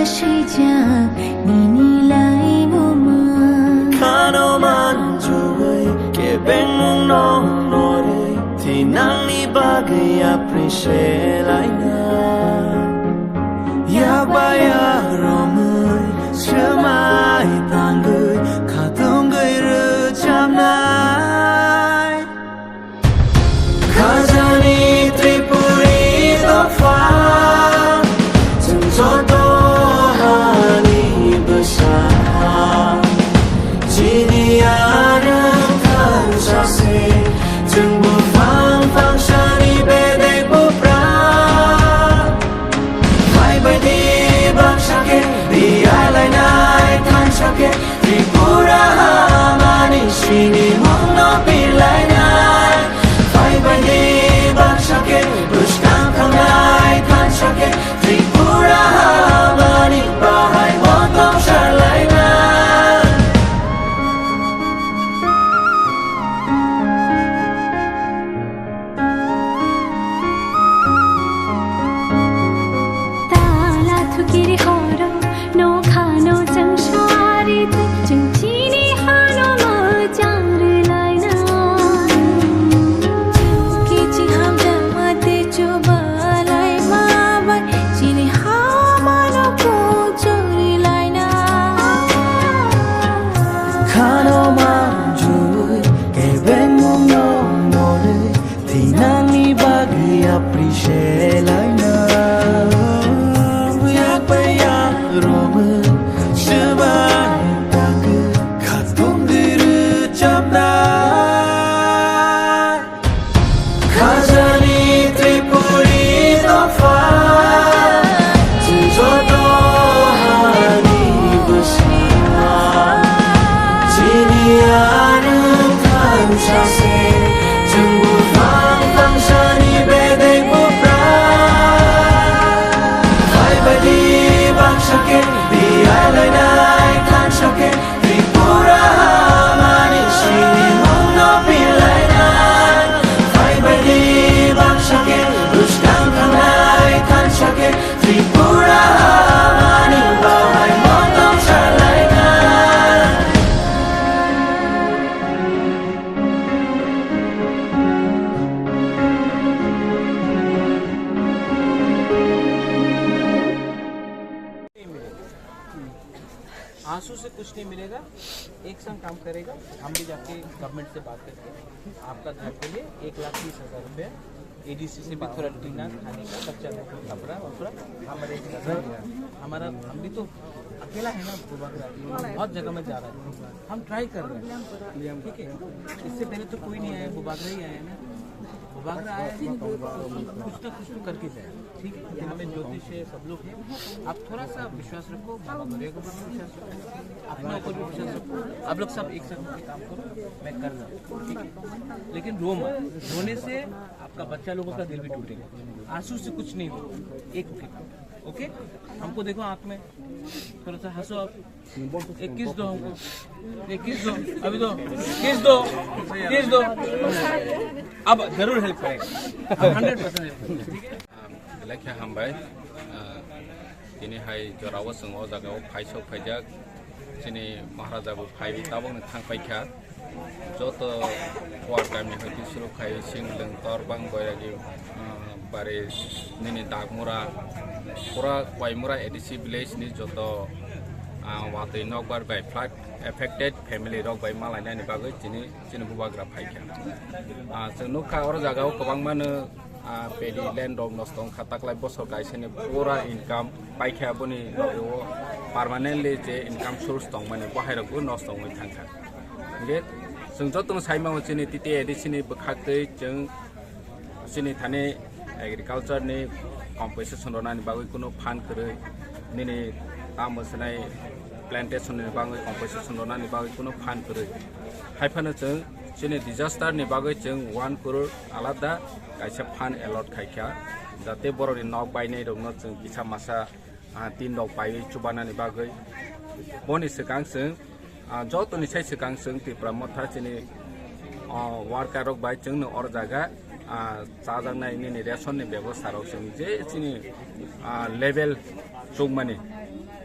시작 니니라이 고마 카노만 조의 개백몽 노래 티낭니 바그야 프리셰라이나 야바야 롬의 셔마이 당의 가동의를 잡나이 가자니 트리푸리 더파 정서도 하니 besar Jini arang tan sase Jeng bu fang fang shani bedek bu pra Vai bai di bang shake Di ai lai nai tan shake Tripura hamani shini mong no pilai nai Vai bai di bang shake Bush kang kang nai tan shake Tripura hamani bahai mong tong shar lai nai आंसू से कुछ नहीं मिलेगा, एक संग काम करेगा। हम भी जाके गवर्नमेंट से बात करके आपका घर के लिए 1,30,000 रुपये एडीसी से भी थोड़ा टीना खाने का खर्चा कपड़ा वपड़ा हमारा हम भी तो अकेला है ना, बहुत जगह में जा रहा है, हम ट्राई कर रहे हैं, ठीक है। इससे पहले तो कोई नहीं आया, बुबागरा ही आया ना, बुबागरा आया है, कुछ ना कुछ तो करके जाए, ठीक है। हमें ज्योतिष है, सब लोग हैं, आप थोड़ा सा विश्वास रखो, बाबा भैया के ऊपर विश्वास रखो, अपने ऊपर भी विश्वास रखो, आप लोग सब एक साथ मिलकर काम करो, मैं कर रहा हूँ, ठीक है। लेकिन रो मत, रोने से आपका बच्चा लोगों का दिल भी टूटेगा, आंसू से कुछ नहीं हो, एक ओके। हमको देखो आँख में, थोड़ा सा हंसो आप, एक किस दो हमको, एक किस दो, अभी दो, किस दो, किस दो, अब जरूर हेल्प करेगा, 100% हेल्प करेगा, ठीक है। लेखा हामबाय दिनैहाय जराव जों जायगायाव फाइसौ फाइजाक जोंनि महाराजाबो फाइ दाबावनो थांफायखा जत हौवा गामिनिफ्राय बिसोरखाय सिं लों तरबां बैरागि बारे निनि दागमुरा पुरा वाइमुरा एडिसि विलेज नि जत वातै नकबार बाय फ्लाड एफेक्टेड फैमिली रक बाय मालायनायनि बागै दिनै बुबाग्रा फाइखा जों नुखा अर जायगायाव गोबां मानो पेडी लैंड रक नस्ट खाताकलाय बसर गायसेनि पूरा इनकाम पाइखा बनि पार्मानेंटली जे इनकाम सोर्स दं माने बाहेरावबो नस्ट दं थांखा बे जों जतन साइमाव जोंनि टिटि एडिसिनि बखाखै जों जोंनि थाने एग्रीकल्चर नि कम्पेसेसन रनानि बागै कुनो फान्ड करै निनि तामसनाय प्लांटेशन नि बागै कम्पेसेसन रनानि बागै कुनो फान्ड करै हाइफानो जों जोंनि डिजास्टार नि बागै जों 1 करोड़ आलादा कायसा फान्ड अलॉट खायखा जाते बरनि नक बायनाय दं जों किसा मासा 3 नक बाय चुबानानि बागै बनि सिगां जों जतनि साइ सिगां जों तिप्रा मथा जोंनि वार्कार रक बाय जोंनो अर जागा चाजांनाय नि रेशन नि व्यवस्था रक जों जे जोंनि लेवल जौमानि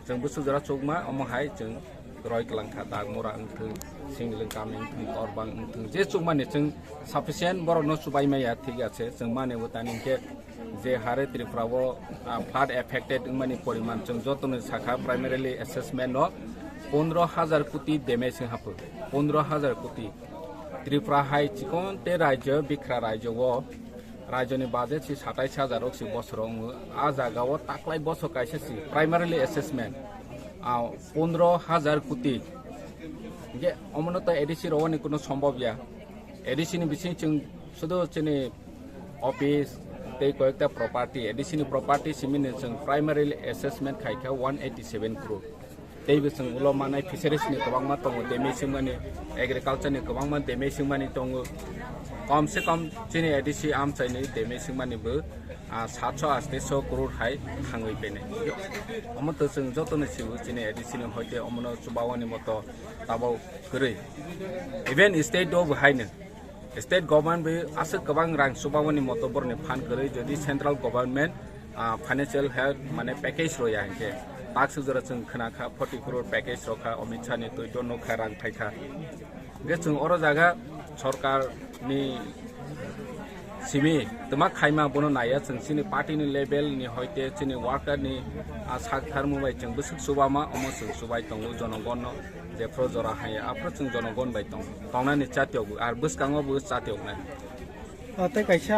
जों बोसोर जरा चौमा अमहाय जों रय कलांखा दागमरा ओंथों सिंगलों गामि ओंथों तरबां ओंथों जे चौमाने जों साफिसियेन्ट बर' न' सुबाय माया ठीक আছে जों माने दानि के जे हारे त्रिपुराव फ्लाड एफेक्टेड माने परिमाण जों जतन शाखा प्राइमारिली एसेसमेंट न 15,000 कोटी डैमेज हाफो 15,000 कोटी त्रिपुरा हाई चिकन ते राज्य बिख्रा राज्य राज्यनि बाजेट 27,000 बसराव आ जागाव ताकलाय बसर कायसे प्राइमारिली एसेसमेंट 15,000 कोटी जे अमनत एडिसी रवानी कोनो सम्भव या एडिसी बिसिं जों शुद्ध जोंनि ऑफिस ते कयेकटा प्रॉपर्टी एडिसी प्रॉपर्टी सिमिन जों प्राइमारिली एसेसमेंट खायखा 187 करोड़ तेबो जों उल मानाय फिसारिसनि गोबांमा दङ डेमेजिं माने एग्रिकालचारनि गोबांमा डेमेजिं माने दङ कम से कम जोंनि एडिसी आमचाइनि डेमेजिं मानेबो 700-800 करोड़ हाय थाङै बेने अमत जों जतन सिउ जोंनि एडिसीनि हयते अमन सुबावनि मत ताबाव गरै इभेन स्टेट दो बहायनो स्टेट गवर्नमेंट बे आसो गोबां रां सुबावनि मत बरनि फान गरै जदि सेंट्रल गवर्नमेंट फाइनेंशियल हेल्प माने पैकेज रया के ताक्स जरा जों खोनाखा 40 करोड़ पैकेज रखा अमित शाहनि तो दनो खारां थाइखा बे जों अर जागा सरकारनि सिमी तमा खायमा बनो नाया जों सिनि पार्टीनि लेभेलनि हयते सिनि वर्कारनि सागथार मुबाय जों बोसोर सुबामा अमसो सुबाय दङ जनगण जे प्रजरा हाय आफ्रो जों जनगण बाय दङ तावनानि चातियावबो आरो बोसकाङावबो चातियाव नाय ते कैसा